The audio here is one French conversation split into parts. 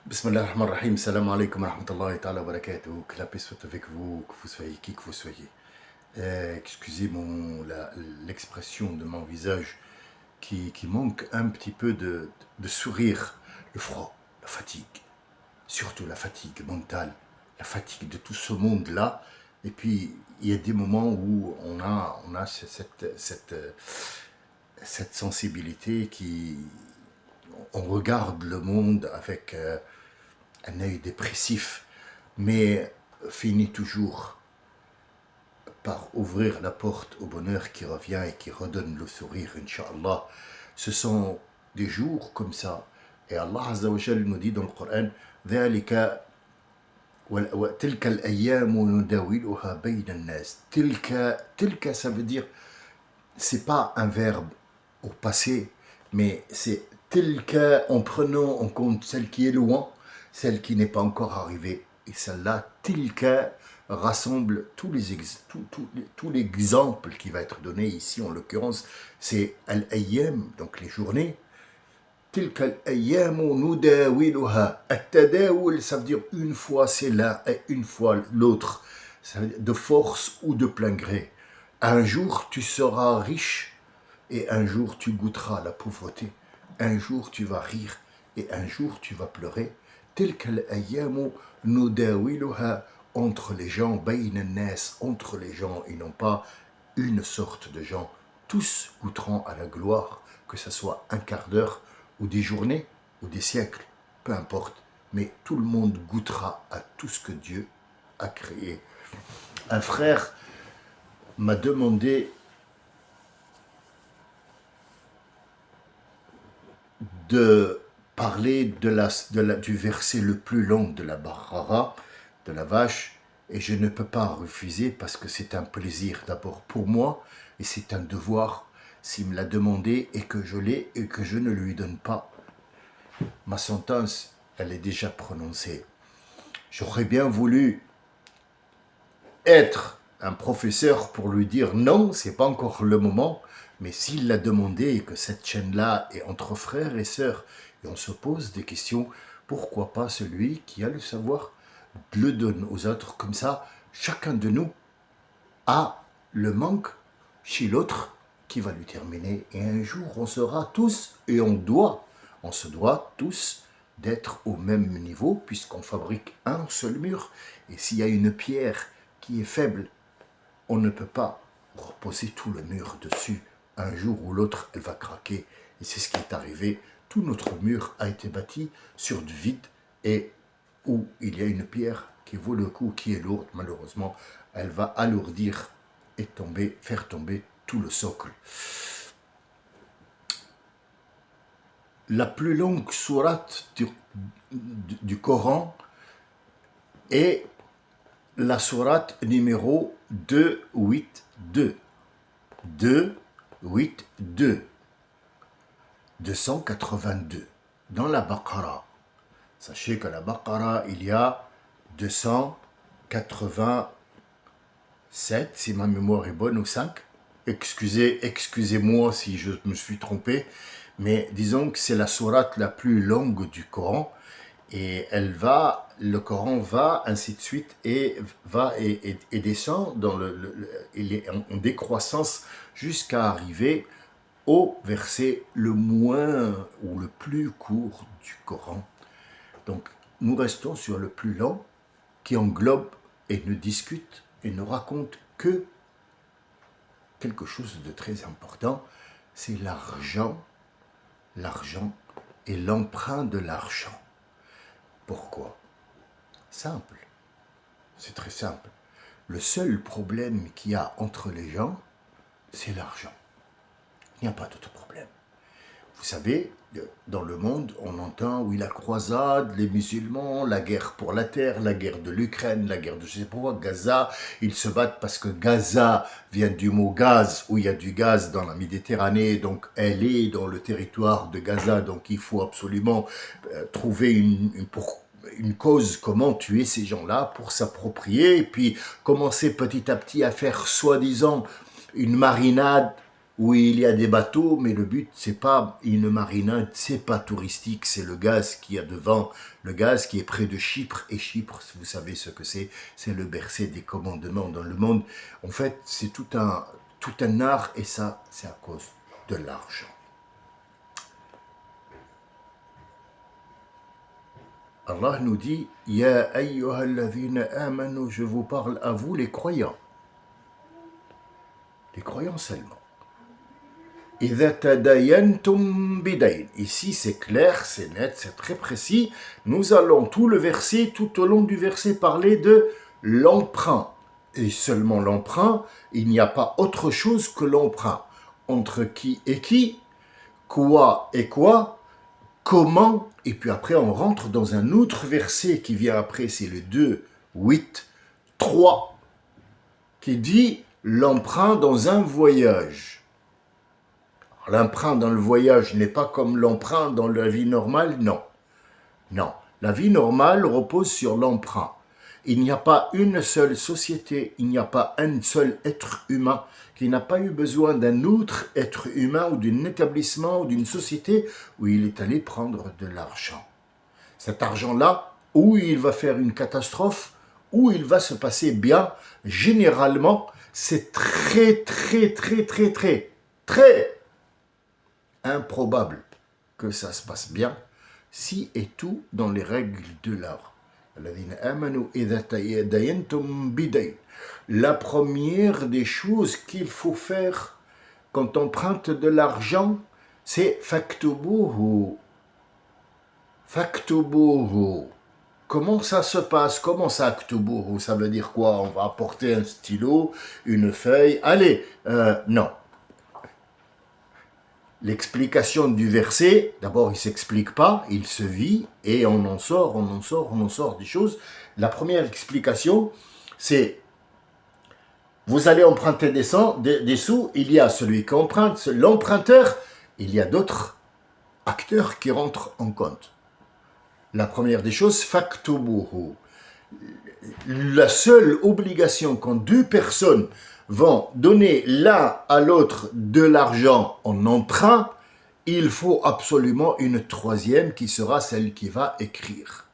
Bismillah ar-Rahman ar-Rahim, salam alaikum wa rahmatullahi ta'ala wa barakatuh, que la paix soit avec vous, que vous soyez qui que vous soyez. Excusez l'expression de mon visage qui manque un petit peu de sourire, le froid, la fatigue, surtout la fatigue mentale, la fatigue de tout ce monde-là. Et puis, il y a des moments où on a cette sensibilité on regarde le monde avec un œil dépressif, mais finit toujours par ouvrir la porte au bonheur qui revient et qui redonne le sourire, Inch'Allah. Ce sont des jours comme ça. Et Allah Azza wa Jal nous dit dans le Coran, ذلك وتلك الأيام نداولها بين الناس. تلك, ça veut dire, c'est pas un verbe au passé, mais c'est tilka en prenant en compte celle qui est loin, celle qui n'est pas encore arrivée. Et celle-là, tilka, rassemble tout l'exemple qui va être donné ici, en l'occurrence, c'est al-ayyam, donc les journées. Tilka al-ayyam nudawiluha. At-tadawul, ça veut dire une fois c'est l'un et une fois l'autre. Ça veut dire de force ou de plein gré. Un jour tu seras riche et un jour tu goûteras la pauvreté. Un jour tu vas rire et un jour tu vas pleurer. Tilka al-ayyamu nudawiluha, entre les gens, bayna an-nas, entre les gens, et non pas une sorte de gens. Tous goûteront à la gloire, que ce soit un quart d'heure ou des journées ou des siècles, peu importe. Mais tout le monde goûtera à tout ce que Dieu a créé. Un frère m'a demandé de parler du verset le plus long de la Baqara, de la vache, et je ne peux pas refuser parce que c'est un plaisir d'abord pour moi et c'est un devoir s'il me l'a demandé et que je l'ai et que je ne lui donne pas. Ma sentence, elle est déjà prononcée. J'aurais bien voulu être un professeur pour lui dire non, c'est pas encore le moment, mais s'il l'a demandé et que cette chaîne-là est entre frères et sœurs, et on se pose des questions, pourquoi pas celui qui a le savoir le donne aux autres, comme ça, chacun de nous a le manque chez l'autre qui va lui terminer, et un jour on sera tous, et on se doit tous d'être au même niveau, puisqu'on fabrique un seul mur, et s'il y a une pierre qui est faible, on ne peut pas reposer tout le mur dessus. Un jour ou l'autre, elle va craquer. Et c'est ce qui est arrivé. Tout notre mur a été bâti sur du vide et où il y a une pierre qui vaut le coup, qui est lourde, malheureusement, elle va alourdir et faire tomber tout le socle. La plus longue sourate du Coran est la sourate numéro 282. 282. 282. Dans la Baqara. Sachez que la Baqara, il y a 287, si ma mémoire est bonne, ou 5. Excusez-moi si je me suis trompé, mais disons que c'est la sourate la plus longue du Coran. Et le Coran va, ainsi de suite, et descend il est en décroissance jusqu'à arriver au verset le moins ou le plus court du Coran. Donc, nous restons sur le plus long qui englobe et ne discute et ne raconte que quelque chose de très important, c'est l'argent et l'emprunt de l'argent. Pourquoi? Simple. C'est très simple. Le seul problème qu'il y a entre les gens, c'est l'argent. Il n'y a pas d'autre problème. Vous savez, dans le monde, on entend, oui, la croisade, les musulmans, la guerre pour la terre, la guerre de l'Ukraine, la guerre de je sais pas quoi, Gaza. Ils se battent parce que Gaza vient du mot gaz, où il y a du gaz dans la Méditerranée, donc elle est dans le territoire de Gaza, donc il faut absolument trouver une cause, comment tuer ces gens-là pour s'approprier, et puis commencer petit à petit à faire soi-disant une marinade où il y a des bateaux, mais le but, c'est pas une marinade, c'est pas touristique, c'est le gaz qu'il y a devant, le gaz qui est près de Chypre. Et Chypre, vous savez ce que c'est le berceau des commandements dans le monde. En fait, c'est tout un art, et ça, c'est à cause de l'argent. Allah nous dit, Ya ayyuhalladhina amanu, je vous parle à vous les croyants. Les croyants seulement. إذا تداينتم بدين. Ici c'est clair, c'est net, c'est très précis. Nous allons tout au long du verset parler de l'emprunt. Et seulement l'emprunt, il n'y a pas autre chose que l'emprunt. Entre qui et qui, quoi et quoi, comment, et puis après on rentre dans un autre verset qui vient après, c'est le 2, 8, 3, qui dit l'emprunt dans un voyage. L'emprunt dans le voyage n'est pas comme l'emprunt dans la vie normale, non. Non, la vie normale repose sur l'emprunt. Il n'y a pas une seule société, il n'y a pas un seul être humain qui n'a pas eu besoin d'un autre être humain ou d'un établissement ou d'une société où il est allé prendre de l'argent. Cet argent-là, où il va faire une catastrophe, où il va se passer bien, généralement, c'est très improbable que ça se passe bien si et tout dans les règles de l'art. La première des choses qu'il faut faire quand on emprunte de l'argent, c'est faktubuhu. Faktubuhu. Comment ça se passe? Comment ça, aktubuhu? Ça veut dire quoi? On va apporter un stylo, une feuille. Allez, non. L'explication du verset, d'abord il ne s'explique pas, il se vit et on en sort des choses. La première explication, c'est vous allez emprunter des sous, il y a celui qui emprunte, l'emprunteur, il y a d'autres acteurs qui rentrent en compte. La première des choses, faktubuhu. La seule obligation quand deux personnes vont donner l'un à l'autre de l'argent en emprunt, il faut absolument une troisième qui sera celle qui va écrire.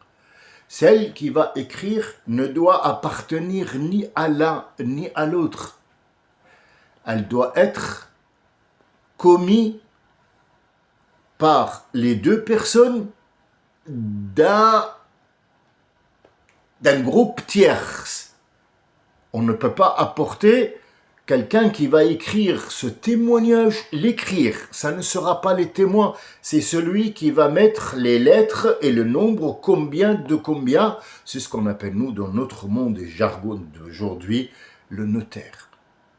Celle qui va écrire ne doit appartenir ni à l'un ni à l'autre. Elle doit être commise par les deux personnes d'un groupe tierce. On ne peut pas apporter quelqu'un qui va écrire ce témoignage, l'écrire. Ça ne sera pas les témoins, c'est celui qui va mettre les lettres et le nombre, combien de combien. C'est ce qu'on appelle, nous, dans notre monde et jargon d'aujourd'hui, le notaire.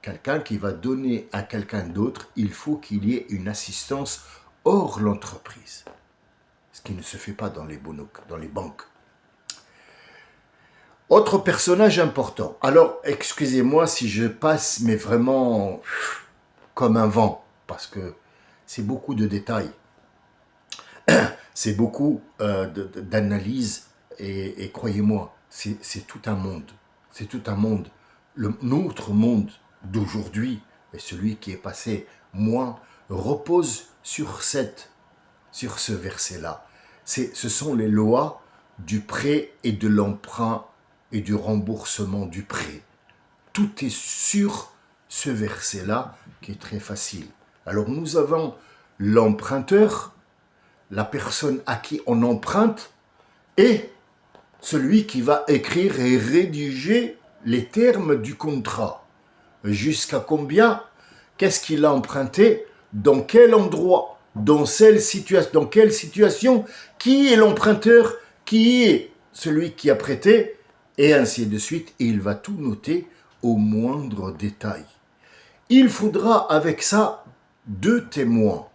Quelqu'un qui va donner à quelqu'un d'autre, il faut qu'il y ait une assistance hors l'entreprise. Ce qui ne se fait pas dans les banques. Autre personnage important. Alors, excusez-moi si je passe, mais vraiment comme un vent, parce que c'est beaucoup de détails. C'est beaucoup d'analyses, et croyez-moi, c'est tout un monde. C'est tout un monde. Notre monde d'aujourd'hui, et celui qui est passé, moi, repose sur ce verset-là. Ce sont les lois du prêt et de l'emprunt et du remboursement du prêt. Tout est sur ce verset-là qui est très facile. Alors nous avons l'emprunteur, la personne à qui on emprunte, et celui qui va écrire et rédiger les termes du contrat. Jusqu'à combien? Qu'est-ce qu'il a emprunté? Dans quel endroit? Dans quelle situation? Qui est l'emprunteur? Qui est celui qui a prêté? Et ainsi de suite, et il va tout noter au moindre détail. Il faudra avec ça 2 témoins.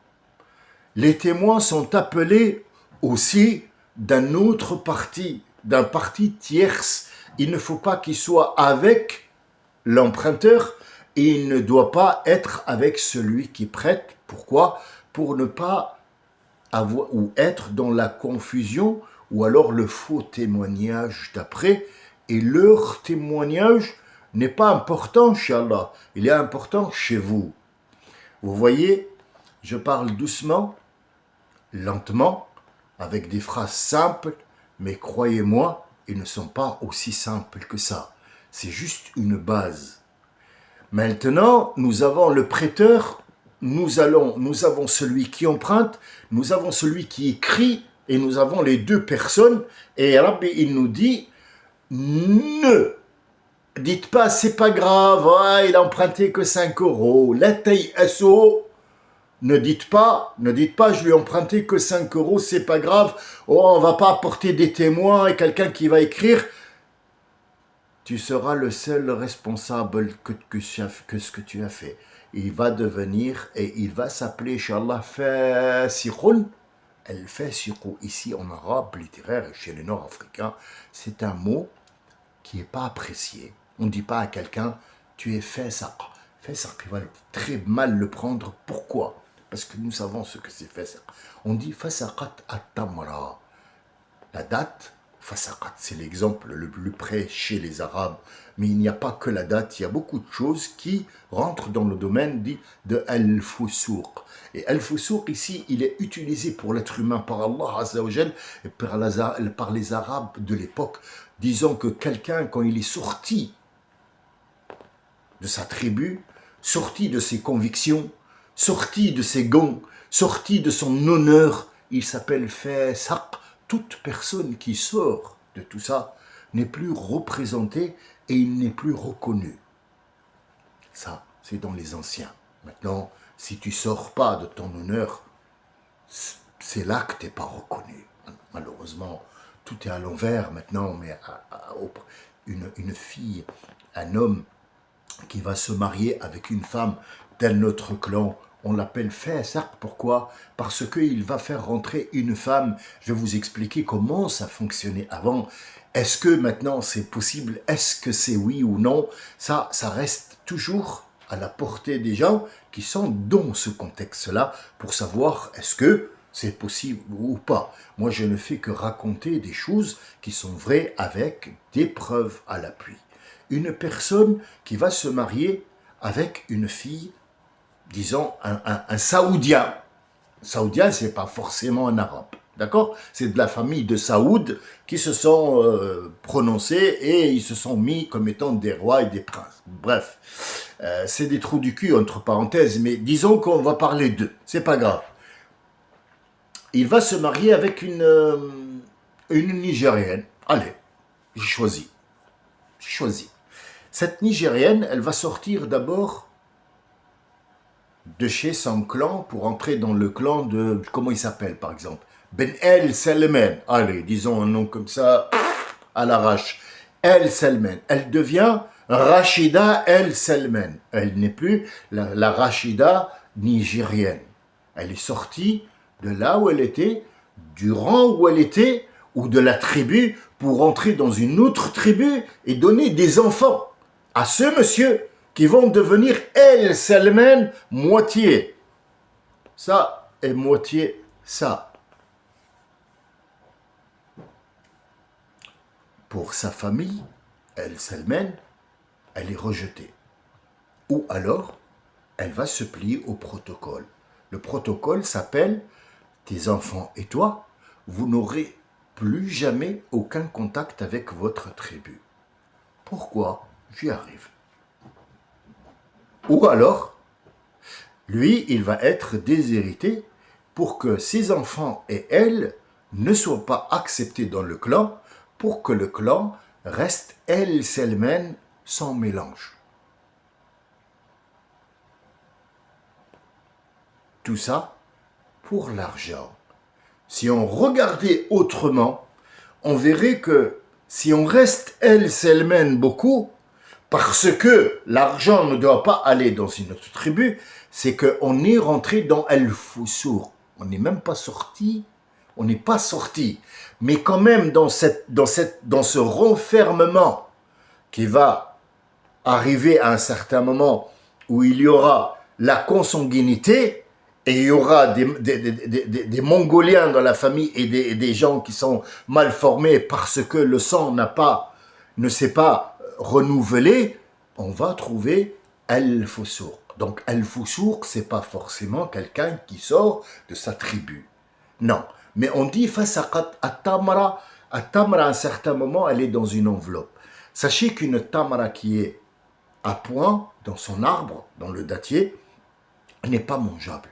Les témoins sont appelés aussi d'un autre parti, d'un parti tierce. Il ne faut pas qu'il soit avec l'emprunteur et il ne doit pas être avec celui qui prête. Pourquoi? Pour ne pas avoir ou être dans la confusion ou alors le faux témoignage d'après. Et leur témoignage n'est pas important chez Allah, il est important chez vous. Vous voyez, je parle doucement, lentement, avec des phrases simples, mais croyez-moi, ils ne sont pas aussi simples que ça. C'est juste une base. Maintenant, nous avons le prêteur, nous avons celui qui emprunte, nous avons celui qui écrit, et nous avons les deux personnes. Et Rabbi, il nous dit, ne dites pas, c'est pas grave, il a emprunté que 5 euros. La taille SO, ne dites pas, je lui ai emprunté que 5 euros, c'est pas grave. Oh, on va pas apporter des témoins et quelqu'un qui va écrire. Tu seras le seul responsable que ce que tu as fait. Il va devenir et il va s'appeler, Inch'Allah, fasiqun. Al-fasiqu, ici en arabe littéraire et chez les Nord-Africains, c'est un mot qui n'est pas apprécié. On ne dit pas à quelqu'un, tu es fasaq. Fasaq, il va très mal le prendre. Pourquoi? Parce que nous savons ce que c'est fasaq. On dit fasaqat at-tamra. La date, fasaqat, c'est l'exemple le plus près chez les Arabes. Mais il n'y a pas que la date, il y a beaucoup de choses qui rentrent dans le domaine dit de al-fusuq. Et al-fusuq, ici, il est utilisé pour l'être humain par Allah Azza wa Jal et par les Arabes de l'époque. Disons que quelqu'un, quand il est sorti de sa tribu, sorti de ses convictions, sorti de ses gonds, sorti de son honneur, il s'appelle fasaq. Toute personne qui sort de tout ça n'est plus représentée et il n'est plus reconnu. Ça, c'est dans les anciens. Maintenant, si tu sors pas de ton honneur, c'est là que tu n'es pas reconnu. Malheureusement, tout est à l'envers maintenant, mais une fille, un homme qui va se marier avec une femme d'un autre clan, on l'appelle fasaq. Pourquoi? Parce qu'il va faire rentrer une femme. Je vais vous expliquer comment ça fonctionnait avant. Est-ce que maintenant c'est possible? Est-ce que c'est oui ou non? Ça reste toujours à la portée des gens qui sont dans ce contexte-là pour savoir est-ce que c'est possible ou pas. Moi, je ne fais que raconter des choses qui sont vraies avec des preuves à l'appui. Une personne qui va se marier avec une fille, disons un Saoudien. Saoudien, c'est pas forcément un Arabe, d'accord? C'est de la famille de Saoud qui se sont prononcés et ils se sont mis comme étant des rois et des princes. Bref, c'est des trous du cul entre parenthèses, mais disons qu'on va parler d'eux, c'est pas grave. Il va se marier avec une Nigérienne. Allez, j'ai choisi. Cette Nigérienne, elle va sortir d'abord de chez son clan pour entrer dans le clan de... Comment il s'appelle, par exemple? Ben El Salman. Allez, disons un nom comme ça, à l'arrache. El Salman. Elle devient Rachida El Salman. Elle n'est plus la Rachida nigérienne. Elle est sortie de là où elle était, du rang où elle était, ou de la tribu, pour entrer dans une autre tribu et donner des enfants à ce monsieur qui vont devenir El Salman moitié. Ça et moitié ça. Pour sa famille, El Salman, elle est rejetée. Ou alors, elle va se plier au protocole. Le protocole s'appelle « Tes enfants et toi, vous n'aurez plus jamais aucun contact avec votre tribu. » Pourquoi? J'y arrive. Ou alors, lui, il va être déshérité pour que ses enfants et elle ne soient pas acceptés dans le clan, pour que le clan reste El Salman sans mélange. Tout ça pour l'argent. Si on regardait autrement, on verrait que si on reste El Salman beaucoup, parce que l'argent ne doit pas aller dans une autre tribu, c'est qu'on est rentré dans El-Fusour. On n'est même pas sorti, on n'est pas sorti. Mais quand même dans ce renfermement qui va arriver à un certain moment où il y aura la consanguinité et il y aura des Mongoliens dans la famille et des gens qui sont mal formés parce que le sang ne s'est pas renouvelé, on va trouver Al-Fusuq. Donc, al-Fusouq, c'est pas forcément quelqu'un qui sort de sa tribu. Non. Mais on dit fasaqat at-tamra. At-tamra, à un certain moment, elle est dans une enveloppe. Sachez qu'une tamra qui est à point dans son arbre, dans le dattier, n'est pas mangeable.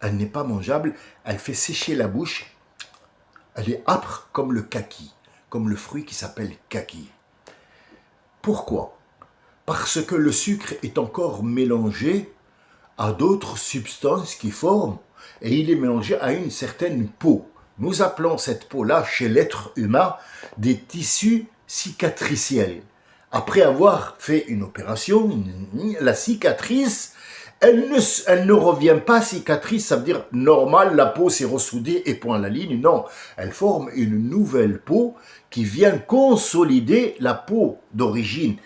Elle n'est pas mangeable, elle fait sécher la bouche, elle est âpre comme le kaki, comme le fruit qui s'appelle kaki. Pourquoi? Parce que le sucre est encore mélangé à d'autres substances qui forment, et il est mélangé à une certaine peau. Nous appelons cette peau-là, chez l'être humain, des tissus cicatriciels. Après avoir fait une opération, la cicatrice, elle ne revient pas cicatrice, ça veut dire normal, la peau s'est ressoudée et point la ligne. Non, elle forme une nouvelle peau qui vient consolider la peau d'origine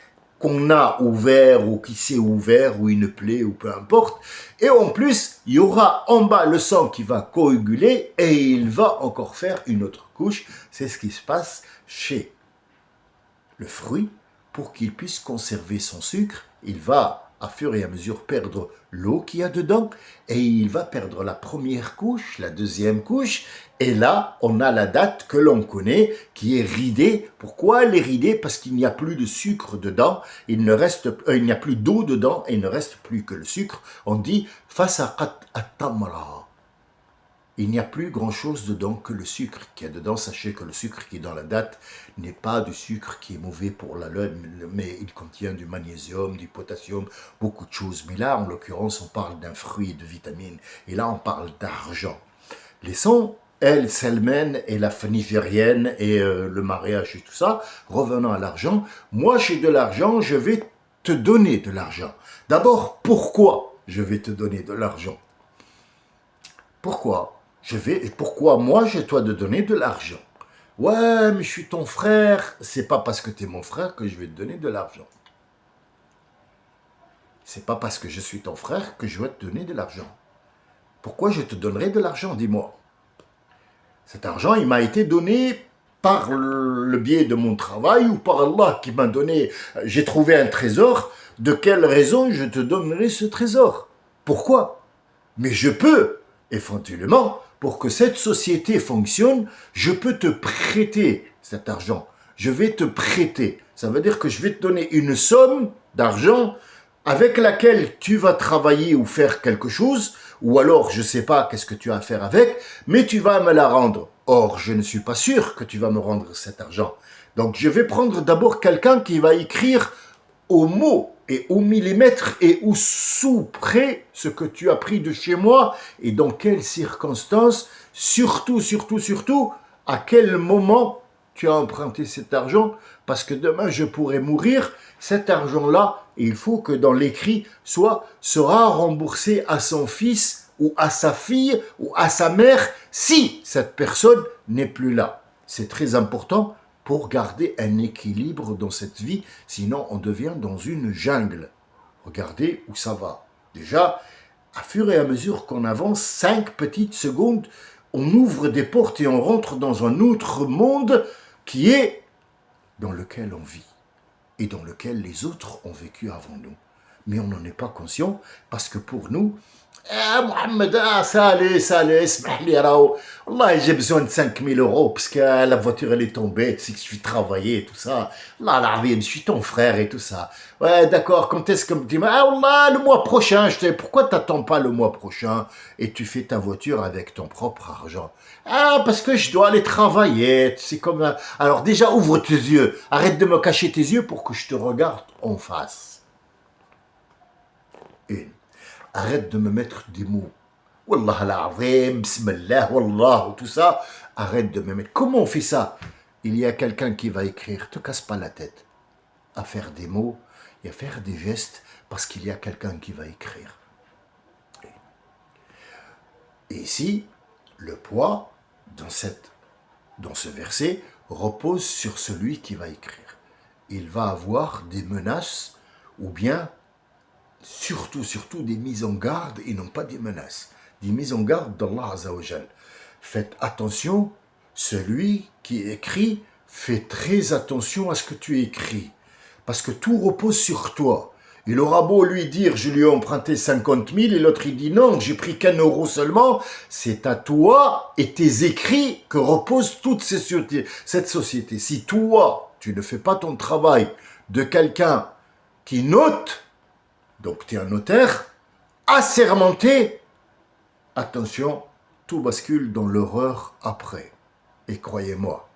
qu'on a ouvert ou qui s'est ouvert ou une plaie ou peu importe. Et en plus, il y aura en bas le sang qui va coaguler et il va encore faire une autre couche. C'est ce qui se passe chez le fruit. Pour qu'il puisse conserver son sucre, il va à fur et à mesure perdre l'eau qu'il y a dedans et il va perdre la première couche, la deuxième couche et là on a la date que l'on connaît qui est ridée. Pourquoi elle est ridée? Parce qu'il n'y a plus de sucre dedans, il n'y a plus d'eau dedans et il ne reste plus que le sucre. On dit fasaqat at-tamra. Il n'y a plus grand-chose dedans que le sucre qu'il y a dedans. Sachez que le sucre qui est dans la date n'est pas du sucre qui est mauvais pour la lune, mais il contient du magnésium, du potassium, beaucoup de choses. Mais là, en l'occurrence, on parle d'un fruit et de vitamines. Et là, on parle d'argent. Laissons elle, Selmen et la nigérienne et le mariage et tout ça. Revenons à l'argent. Moi, j'ai de l'argent, je vais te donner de l'argent. D'abord, pourquoi je vais te donner de l'argent? Pourquoi? Pourquoi moi je dois te donner de l'argent? Ouais, mais je suis ton frère. C'est pas parce que tu es mon frère que je vais te donner de l'argent. C'est pas parce que je suis ton frère que je vais te donner de l'argent. Pourquoi je te donnerai de l'argent, dis-moi? Cet argent, il m'a été donné par le biais de mon travail ou par Allah qui m'a donné. J'ai trouvé un trésor. De quelle raison je te donnerai ce trésor? Pourquoi? Mais je peux, éventuellement, pour que cette société fonctionne, je peux te prêter cet argent. Je vais te prêter. Ça veut dire que je vais te donner une somme d'argent avec laquelle tu vas travailler ou faire quelque chose, ou alors je ne sais pas qu'est-ce que tu as à faire avec, mais tu vas me la rendre. Or, je ne suis pas sûr que tu vas me rendre cet argent. Donc, je vais prendre d'abord quelqu'un qui va écrire au mot et au millimètre et au sous près ce que tu as pris de chez moi et dans quelles circonstances, surtout, à quel moment tu as emprunté cet argent, parce que demain je pourrais mourir, cet argent-là, il faut que dans l'écrit sera remboursé à son fils ou à sa fille ou à sa mère si cette personne n'est plus là. C'est très important pour garder un équilibre dans cette vie, sinon on devient dans une jungle. Regardez où ça va. Déjà, à fur et à mesure qu'on avance, 5 petites secondes, on ouvre des portes et on rentre dans un autre monde qui est dans lequel on vit et dans lequel les autres ont vécu avant nous. Mais on n'en est pas conscient parce que pour nous, Mohamed, salut, اسمح لي راهو والله j'ai besoin de 5000 euros parce que la voiture elle est tombée, tu sais que je suis travaillé et tout ça. Allah l'azim, je suis ton frère et tout ça. Ouais, d'accord, quand est-ce que tu dis wallah, le mois prochain, pourquoi t'attends pas le mois prochain et tu fais ta voiture avec ton propre argent? Ah, parce que je dois aller travailler, c'est comme alors déjà ouvre tes yeux, arrête de me cacher tes yeux pour que je te regarde en face. Une. Arrête de me mettre des mots. Wallah al-azim, bismillah, wallah, tout ça. Arrête de me mettre. Comment on fait ça? Il y a quelqu'un qui va écrire. Te casse pas la tête à faire des mots et à faire des gestes parce qu'il y a quelqu'un qui va écrire. Et ici, le poids dans ce verset repose sur celui qui va écrire. Il va avoir des menaces ou bien surtout des mises en garde et non pas des menaces. Des mises en garde d'Allah Azzawajal. Faites attention, celui qui écrit, fais très attention à ce que tu écris. Parce que tout repose sur toi. Il aura beau lui dire, je lui ai emprunté 50 000, et l'autre il dit non, j'ai pris qu'1 euro seulement. C'est à toi et tes écrits que repose toute cette société. Si toi, tu ne fais pas ton travail de quelqu'un qui note, donc tu es un notaire, assermenté, attention, tout bascule dans l'horreur après. Et croyez-moi,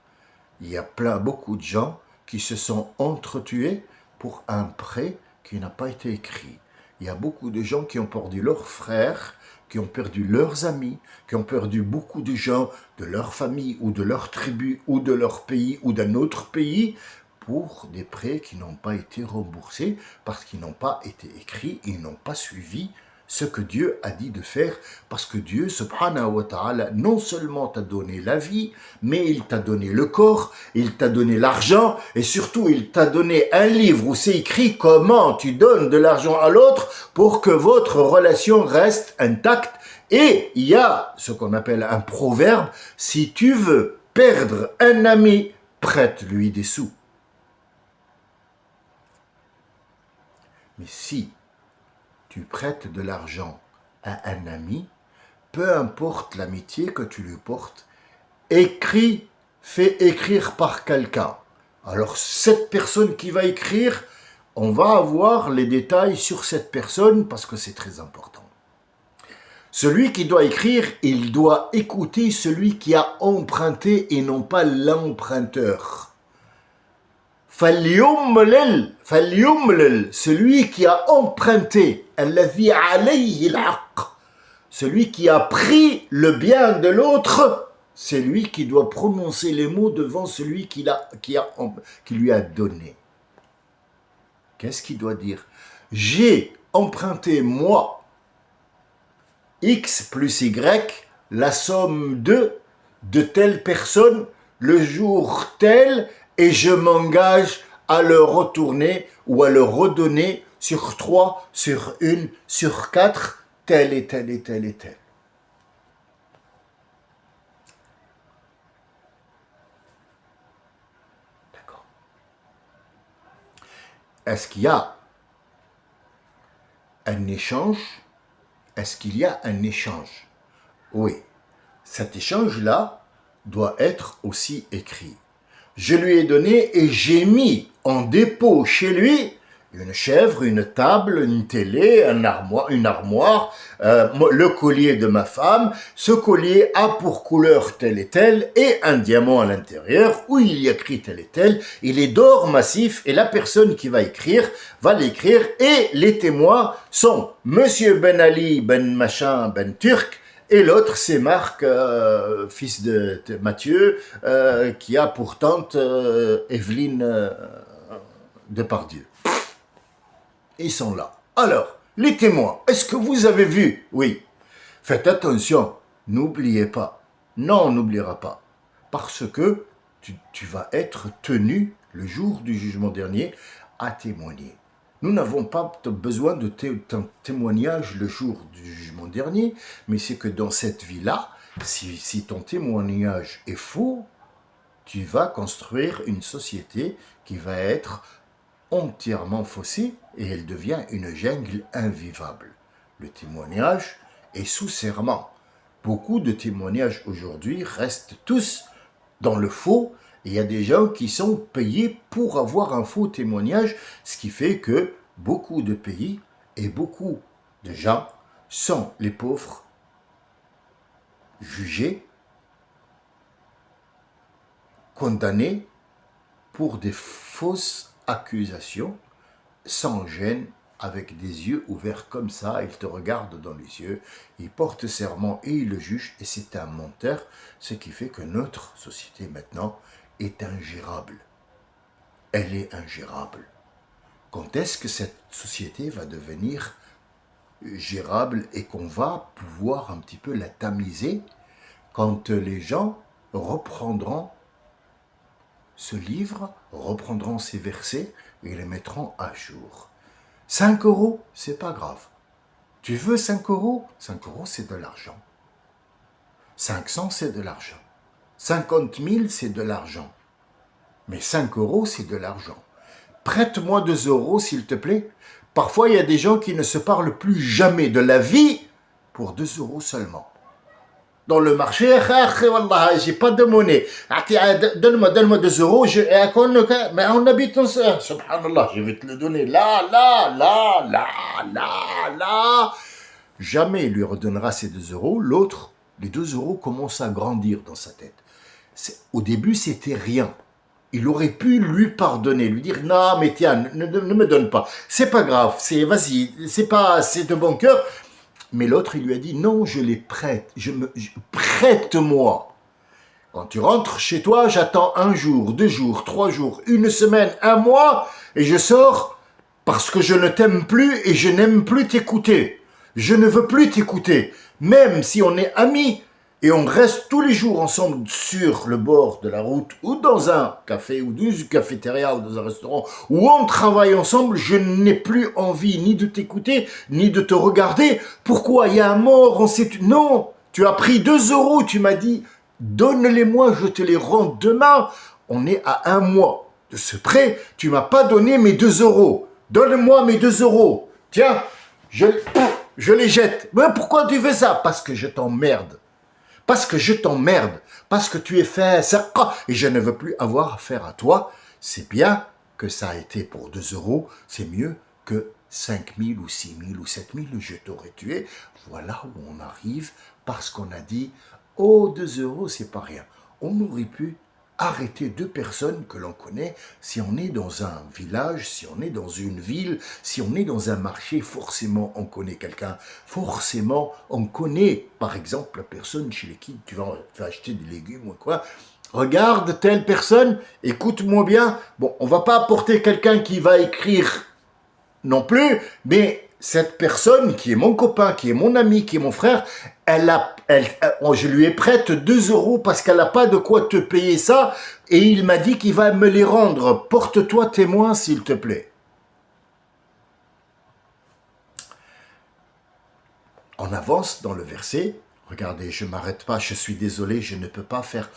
il y a beaucoup de gens qui se sont entretués pour un prêt qui n'a pas été écrit. Il y a beaucoup de gens qui ont perdu leurs frères, qui ont perdu leurs amis, qui ont perdu beaucoup de gens de leur famille ou de leur tribu ou de leur pays ou d'un autre pays pour des prêts qui n'ont pas été remboursés parce qu'ils n'ont pas été écrits, ils n'ont pas suivi ce que Dieu a dit de faire, parce que Dieu, subhanahu wa ta'ala, non seulement t'a donné la vie, mais il t'a donné le corps, il t'a donné l'argent, et surtout il t'a donné un livre où c'est écrit comment tu donnes de l'argent à l'autre pour que votre relation reste intacte. Et il y a ce qu'on appelle un proverbe, si tu veux perdre un ami, prête-lui des sous. Mais si tu prêtes de l'argent à un ami, peu importe l'amitié que tu lui portes, fais écrire par quelqu'un. Alors cette personne qui va écrire, on va avoir les détails sur cette personne parce que c'est très important. Celui qui doit écrire, il doit écouter celui qui a emprunté et non pas l'emprunteur. فَلْيُمْلِلْ celui qui a emprunté, الَّذِي عَلَيْهِ الْحَقِّ, celui qui a pris le bien de l'autre, c'est lui qui doit prononcer les mots devant celui qui lui a donné. Qu'est-ce qu'il doit dire? J'ai emprunté, moi, X plus Y, la somme de telle personne, le jour tel, et je m'engage à le retourner ou à le redonner sur 3, sur 1, sur 4, tel et tel et tel et tel. D'accord. Est-ce qu'il y a un échange? Est-ce qu'il y a un échange? Oui. Cet échange-là doit être aussi écrit. Je lui ai donné et j'ai mis en dépôt chez lui une chèvre, une table, une télé, une armoire, le collier de ma femme. Ce collier a pour couleur telle et telle et un diamant à l'intérieur où il y a écrit tel et tel. Il est d'or massif et la personne qui va écrire va l'écrire et les témoins sont Monsieur Ben Ali, Ben Machin, Ben Turc. Et l'autre, c'est Marc, fils de Mathieu, qui a pour tante Evelyne Depardieu. Ils sont là. Alors, les témoins, est-ce que vous avez vu? Oui. Faites attention, n'oubliez pas. Non, on n'oubliera pas. Parce que tu vas être tenu, le jour du jugement dernier, à témoigner. Nous n'avons pas besoin de ton témoignage le jour du jugement dernier, mais c'est que dans cette vie-là, si ton témoignage est faux, tu vas construire une société qui va être entièrement faussée et elle devient une jungle invivable. Le témoignage est sous serment. Beaucoup de témoignages aujourd'hui restent tous dans le faux. Il y a des gens qui sont payés pour avoir un faux témoignage, ce qui fait que beaucoup de pays et beaucoup de gens sont les pauvres jugés, condamnés pour des fausses accusations, sans gêne, avec des yeux ouverts comme ça, il te regarde dans les yeux, il porte serment et il le juge, et c'est un menteur, ce qui fait que notre société maintenant est ingérable. Elle est ingérable. Quand est-ce que cette société va devenir gérable et qu'on va pouvoir un petit peu la tamiser quand les gens reprendront ce livre, reprendront ces versets et les mettront à jour. 5 euros, c'est pas grave. Tu veux 5 euros? 5 euros, c'est de l'argent. 500, c'est de l'argent. 50 000, c'est de l'argent. Mais 5 euros, c'est de l'argent. Prête-moi 2 euros, s'il te plaît. Parfois, il y a des gens qui ne se parlent plus jamais de la vie pour 2 euros seulement. Dans le marché, wallah, j'ai pas de monnaie. Donne-moi 2 euros, mais on habite ensemble. Subhanallah, je vais te le donner. Là. Jamais il lui redonnera ces 2 euros. L'autre, les 2 euros commencent à grandir dans sa tête. Au début, c'était rien. Il aurait pu lui pardonner, lui dire non, mais tiens, ne me donne pas. C'est pas grave, vas-y, c'est de bon cœur. Mais l'autre, il lui a dit non, je les prête, prête-moi. Quand tu rentres chez toi, j'attends 1 jour, 2 jours, 3 jours, 1 semaine, 1 mois, et je sors parce que je ne t'aime plus et je n'aime plus t'écouter. Je ne veux plus t'écouter. Même si on est amis et on reste tous les jours ensemble sur le bord de la route ou dans un café ou dans une cafétéria ou dans un restaurant où on travaille ensemble, je n'ai plus envie ni de t'écouter ni de te regarder. Pourquoi? Il y a un mort, on sait... Non, tu as pris 2 euros, tu m'as dit donne-les-moi, je te les rends demain. On est à 1 mois de ce prêt, tu m'as pas donné mes 2 euros. Donne-moi mes 2 euros. Tiens, je les jette. Mais pourquoi tu fais ça? Parce que je t'emmerde. Parce que je t'emmerde. Parce que tu es fait ça. Et je ne veux plus avoir affaire à toi. C'est bien que ça a été pour 2 euros. C'est mieux que 5 000 ou 6 000 ou 7 000. Je t'aurais tué. Voilà où on arrive. Parce qu'on a dit, oh, 2 euros, c'est pas rien. On aurait pu arrêter 2 personnes que l'on connaît. Si on est dans un village, si on est dans une ville, si on est dans un marché, forcément on connaît quelqu'un. Forcément on connaît, par exemple, la personne chez qui tu vas acheter des légumes ou quoi. Regarde telle personne, écoute-moi bien. Bon, on va pas apporter quelqu'un qui va écrire non plus, mais cette personne qui est mon copain, qui est mon ami, qui est mon frère, je lui ai prête 2 euros parce qu'elle n'a pas de quoi te payer ça et il m'a dit qu'il va me les rendre. Porte-toi témoin s'il te plaît. On avance dans le verset. Regardez, je ne m'arrête pas, je suis désolé, je ne peux pas faire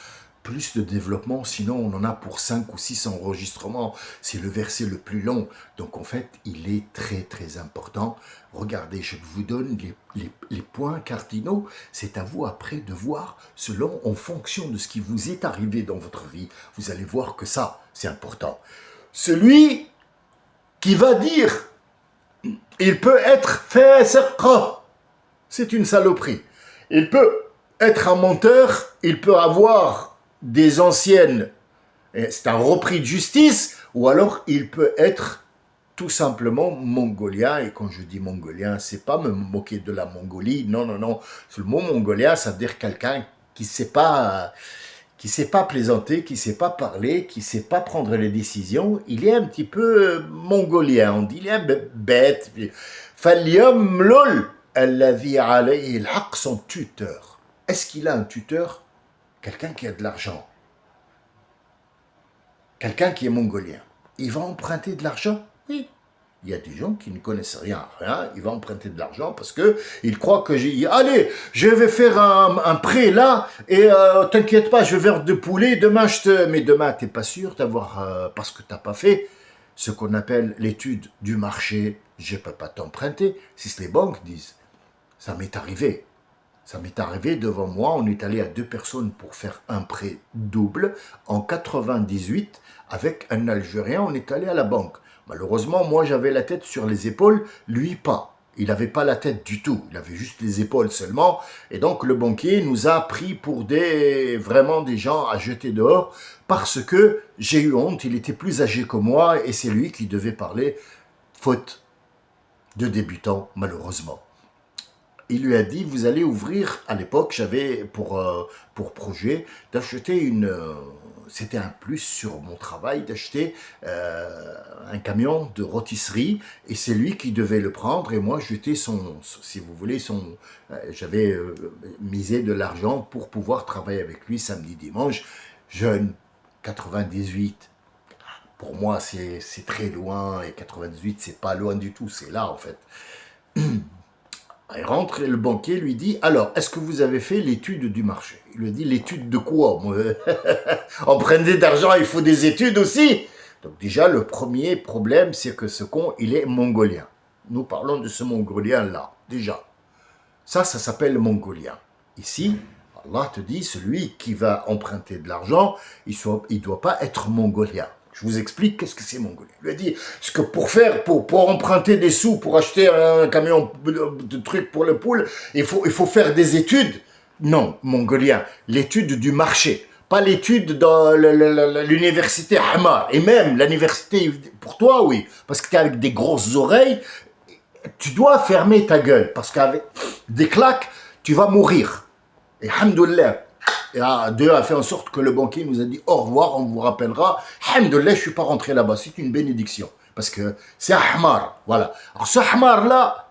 plus de développement, sinon on en a pour 5 ou 6 enregistrements. C'est le verset le plus long. Donc en fait, il est très très important. Regardez, je vous donne les points cardinaux. C'est à vous après de voir, selon, en fonction de ce qui vous est arrivé dans votre vie. Vous allez voir que ça, c'est important. Celui qui va dire, il peut être fait serqa. C'est une saloperie. Il peut être un menteur, il peut avoir des anciennes, c'est un repris de justice, ou alors il peut être tout simplement mongolien. Et quand je dis mongolien, c'est pas me moquer de la Mongolie, non. Le mot mongolien, ça veut dire quelqu'un qui sait pas plaisanter, qui sait pas parler, qui sait pas prendre les décisions. Il est un petit peu mongolien, on dit, il est un bête. Falyam lol, alladhi alayhi al-haq, son tuteur. Est-ce qu'il a un tuteur? Quelqu'un qui a de l'argent, quelqu'un qui est mongolien, il va emprunter de l'argent? Oui. Il y a des gens qui ne connaissent rien, il va emprunter de l'argent parce qu'il croit que allez, je vais faire un prêt là et t'inquiète pas, je vais faire de poulet, demain mais demain t'es pas sûr d'avoir, parce que t'as pas fait ce qu'on appelle l'étude du marché, je peux pas t'emprunter, si les banques disent, ça m'est arrivé. Ça m'est arrivé devant moi, on est allé à 2 personnes pour faire un prêt double en 98 avec un Algérien, on est allé à la banque. Malheureusement, moi j'avais la tête sur les épaules, lui pas. Il n'avait pas la tête du tout, il avait juste les épaules seulement. Et donc le banquier nous a pris pour vraiment des gens à jeter dehors parce que j'ai eu honte, il était plus âgé que moi et c'est lui qui devait parler, faute de débutant malheureusement. Il lui a dit, vous allez ouvrir, à l'époque, j'avais pour projet d'acheter c'était un plus sur mon travail, d'acheter un camion de rôtisserie, et c'est lui qui devait le prendre, et moi j'étais si vous voulez, j'avais misé de l'argent pour pouvoir travailler avec lui samedi, dimanche, jeune, 98. Pour moi, c'est très loin, et 98, c'est pas loin du tout, c'est là en fait. Il rentre et le banquier lui dit, alors, est-ce que vous avez fait l'étude du marché? Il lui dit, l'étude de quoi? Emprunter d'argent, il faut des études aussi. Donc déjà, le premier problème, c'est que ce con, il est mongolien. Nous parlons de ce Mongolien-là, déjà. Ça s'appelle le Mongolien. Ici, Allah te dit, celui qui va emprunter de l'argent, il ne doit pas être Mongolien. Je vous explique qu'est-ce que c'est Mongolien. Il lui a dit, ce que pour emprunter des sous, pour acheter un camion de trucs pour le poule, il faut faire des études. Non, Mongolien, l'étude du marché. Pas l'étude dans l'université Hamar. Et même l'université, pour toi, oui. Parce que tu es avec des grosses oreilles, tu dois fermer ta gueule. Parce qu'avec des claques, tu vas mourir. Et hamdoulilah. Et Dieu a fait en sorte que le banquier nous a dit au revoir, on vous rappellera. Hamdoulilah, je ne suis pas rentré là-bas. C'est une bénédiction. Parce que c'est Hamar. Voilà. Alors ce Hamar-là,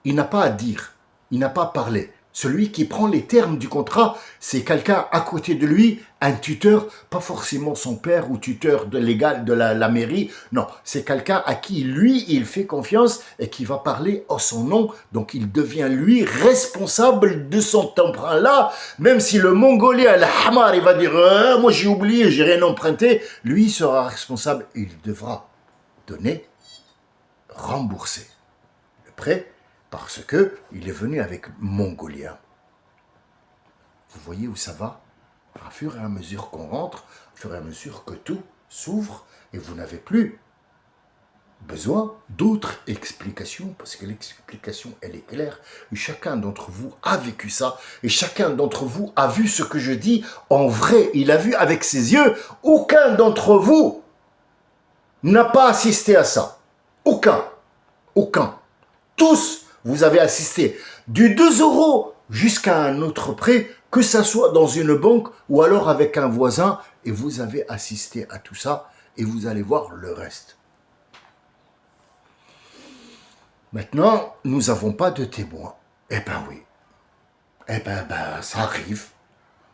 il n'a pas à dire. Il n'a pas à parler. Celui qui prend les termes du contrat, c'est quelqu'un à côté de lui, un tuteur, pas forcément son père ou tuteur de légal de la mairie. Non, c'est quelqu'un à qui lui, il fait confiance et qui va parler en son nom. Donc il devient lui responsable de son emprunt-là. Même si le Mongolien, le Hamar, il va dire moi j'ai oublié, j'ai rien emprunté. Lui il sera responsable. Il devra donner, rembourser le prêt. Parce qu'il est venu avec Mongolien. Vous voyez où ça va? À fur et à mesure qu'on rentre, à fur et à mesure que tout s'ouvre, et vous n'avez plus besoin d'autres explications, parce que l'explication, elle est claire. Et chacun d'entre vous a vécu ça, et chacun d'entre vous a vu ce que je dis en vrai. Il a vu avec ses yeux. Aucun d'entre vous n'a pas assisté à ça. Aucun. Aucun. Tous, vous avez assisté du 2 € jusqu'à un autre prêt, que ça soit dans une banque ou alors avec un voisin, et vous avez assisté à tout ça, et vous allez voir le reste. Maintenant, nous n'avons pas de témoins. Eh ben oui. Eh ben, ça arrive.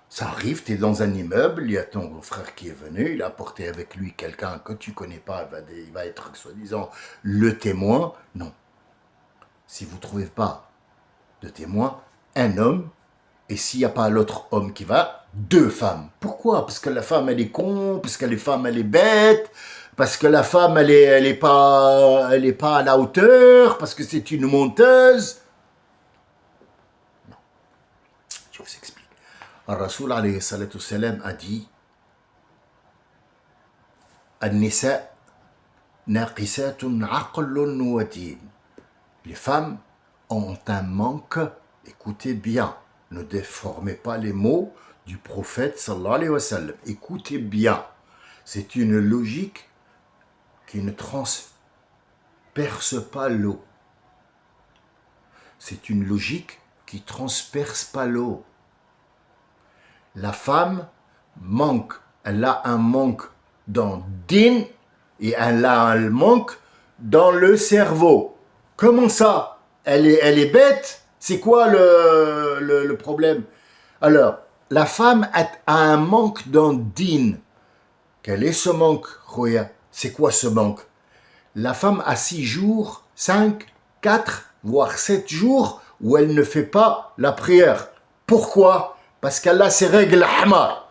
Ça arrive, tu es dans un immeuble, il y a ton frère qui est venu, il a apporté avec lui quelqu'un que tu ne connais pas, il va être soi-disant le témoin. Non. Si vous ne trouvez pas de témoin, un homme, et s'il n'y a pas l'autre homme qui va, 2 femmes. Pourquoi? Parce que la femme, elle est con, parce que la femme, elle est bête, parce que la femme, elle est pas à la hauteur, parce que c'est une menteuse. Non. Je vous explique. Al-Rasoul alayhi salatu salam a dit An-nisa naqisatun aqlun wa din. Les femmes ont un manque, écoutez bien, ne déformez pas les mots du prophète sallallahu alayhi wa sallam. Écoutez bien, c'est une logique qui ne transperce pas l'eau. C'est une logique qui transperce pas l'eau. La femme manque, elle a un manque dans din et elle a un manque dans le cerveau. Comment ça? Elle est bête? C'est quoi le problème? Alors, la femme a un manque dans din. Quel est ce manque, Roya? C'est quoi ce manque? La femme a 6 jours, 5, 4, voire 7 jours où elle ne fait pas la prière. Pourquoi? Parce qu'elle a ses règles hamar.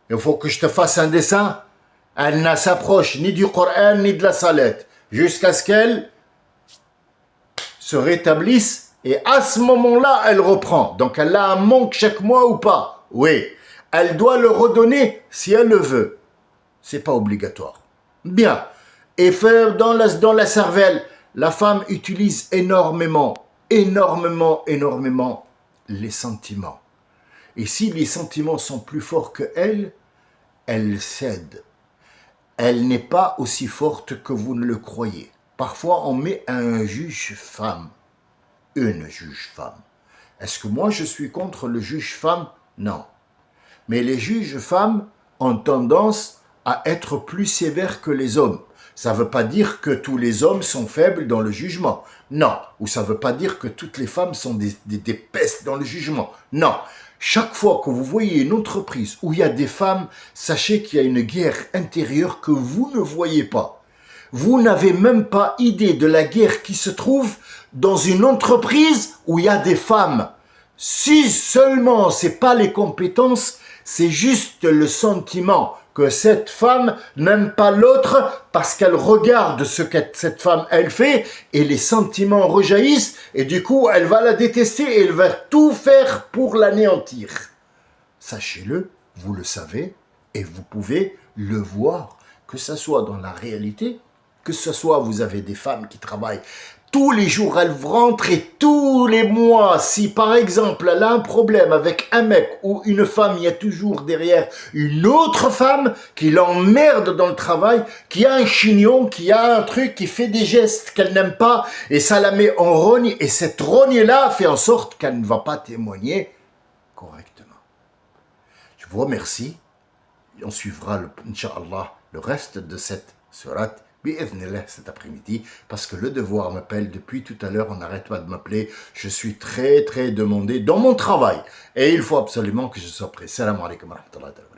Il faut que je te fasse un dessin. Elle ne s'approche ni du Coran ni de la salette. Jusqu'à ce qu'elle se rétablisse. Et à ce moment-là, elle reprend. Donc elle a un manque chaque mois ou pas? Oui. Elle doit le redonner si elle le veut. C'est pas obligatoire. Bien. Et faire dans la cervelle, la femme utilise énormément les sentiments. Et si les sentiments sont plus forts que elle cède. Elle n'est pas aussi forte que vous ne le croyez. Parfois, on met un juge femme. Une juge femme. Est-ce que moi, je suis contre le juge femme? Non. Mais les juges femmes ont tendance à être plus sévères que les hommes. Ça ne veut pas dire que tous les hommes sont faibles dans le jugement. Non. Ou ça ne veut pas dire que toutes les femmes sont des pestes dans le jugement. Non. Chaque fois que vous voyez une entreprise où il y a des femmes, sachez qu'il y a une guerre intérieure que vous ne voyez pas. Vous n'avez même pas idée de la guerre qui se trouve dans une entreprise où il y a des femmes. Si seulement c'est pas les compétences, c'est juste le sentiment que cette femme n'aime pas l'autre parce qu'elle regarde ce que cette femme, elle fait, et les sentiments rejaillissent, et du coup, elle va la détester et elle va tout faire pour l'anéantir. Sachez-le, vous le savez, et vous pouvez le voir, que ce soit dans la réalité, que ce soit vous avez des femmes qui travaillent tous les jours, elles rentrent, et tous les mois, si par exemple elle a un problème avec un mec ou une femme, il y a toujours derrière une autre femme qui l'emmerde dans le travail, qui a un chignon, qui a un truc, qui fait des gestes qu'elle n'aime pas, et ça la met en rogne, et cette rogne-là fait en sorte qu'elle ne va pas témoigner correctement. Je vous remercie. On suivra, Inch'Allah, le reste de cette sourate, bi'idhnillah, cet après-midi, parce que le devoir m'appelle depuis tout à l'heure, on n'arrête pas de m'appeler. Je suis très, très demandé dans mon travail. Et il faut absolument que je sois prêt. Salam alaikum wa rahmatullahi wa barakatuh.